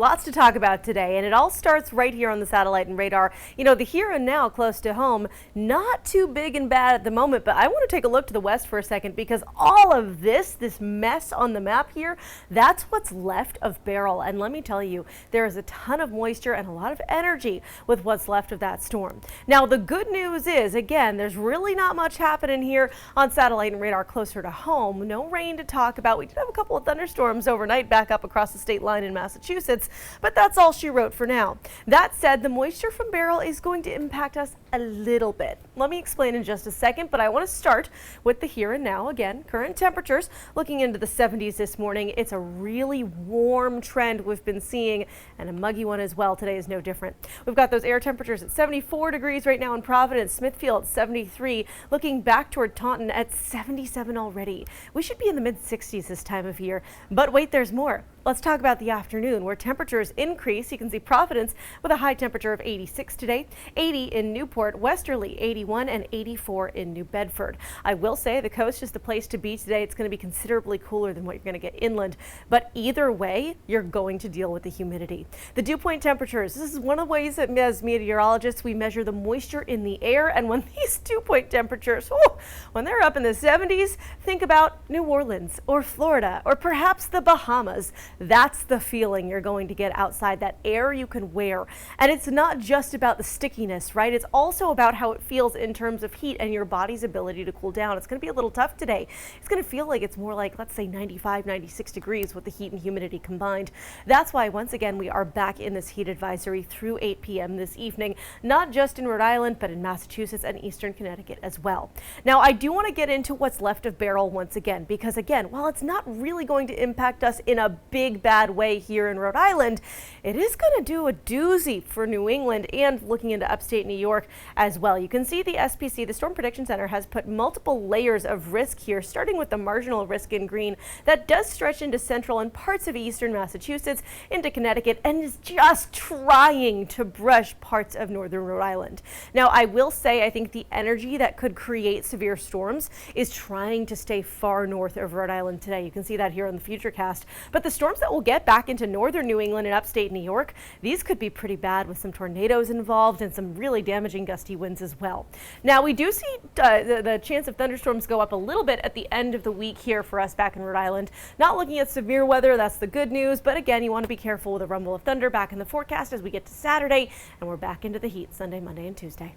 Lots to talk about today, and it all starts right here on the satellite and radar. You know, the here and now close to home, not too big and bad at the moment, but I want to take a look to the west for a second because all of this mess on the map here, that's what's left of Beryl. And let me tell you, there is a ton of moisture and a lot of energy with what's left of that storm. Now, the good news is, again, there's really not much happening here on satellite and radar closer to home. No rain to talk about. We did have a couple of thunderstorms overnight back up across the state line in Massachusetts. But that's all she wrote for now. That said, the moisture from Beryl is going to impact us a little bit. Let me explain in just a second, but I want to start with the here and now. Again, current temperatures looking into the 70s this morning. It's a really warm trend we've been seeing, and a muggy one as well. Today is no different. We've got those air temperatures at 74 degrees right now in Providence, Smithfield at 73, looking back toward Taunton at 77 already. We should be in the mid-60s this time of year, but wait, there's more. Let's talk about the afternoon where temperatures increase. You can see Providence with a high temperature of 86 today, 80 in Newport, Westerly 81 and 84 in New Bedford. I will say the coast is the place to be today. It's going to be considerably cooler than what you're going to get inland, but either way, you're going to deal with the humidity. The dew point temperatures, this is one of the ways that as meteorologists we measure the moisture in the air, and when these dew point temperatures, when they're up in the 70s, think about New Orleans or Florida or perhaps the Bahamas. That's the feeling you're going to get outside, that air you can wear. And it's not just about the stickiness, right? It's also about how it feels in terms of heat and your body's ability to cool down. It's going to be a little tough today. It's going to feel like it's more like, let's say, 95, 96 degrees with the heat and humidity combined. That's why, once again, we are back in this heat advisory through 8 p.m. this evening, not just in Rhode Island, but in Massachusetts and eastern Connecticut as well. Now, I do want to get into what's left of Beryl once again, because again, while it's not really going to impact us in a big bad way here in Rhode Island, it is going to do a doozy for New England and looking into upstate New York as well. You can see the SPC, the Storm Prediction Center, has put multiple layers of risk here, starting with the marginal risk in green that does stretch into central and parts of eastern Massachusetts, into Connecticut, and is just trying to brush parts of northern Rhode Island. Now, I will say I think the energy that could create severe storms is trying to stay far north of Rhode Island today. You can see that here on the Futurecast. But the storms that will get back into northern New England and upstate New York, these could be pretty bad with some tornadoes involved and some really damaging gusty winds as well. Now, we do see the chance of thunderstorms go up a little bit at the end of the week here for us back in Rhode Island. Not looking at severe weather, that's the good news, but again, you want to be careful with a rumble of thunder back in the forecast as we get to Saturday, and we're back into the heat Sunday, Monday, and Tuesday.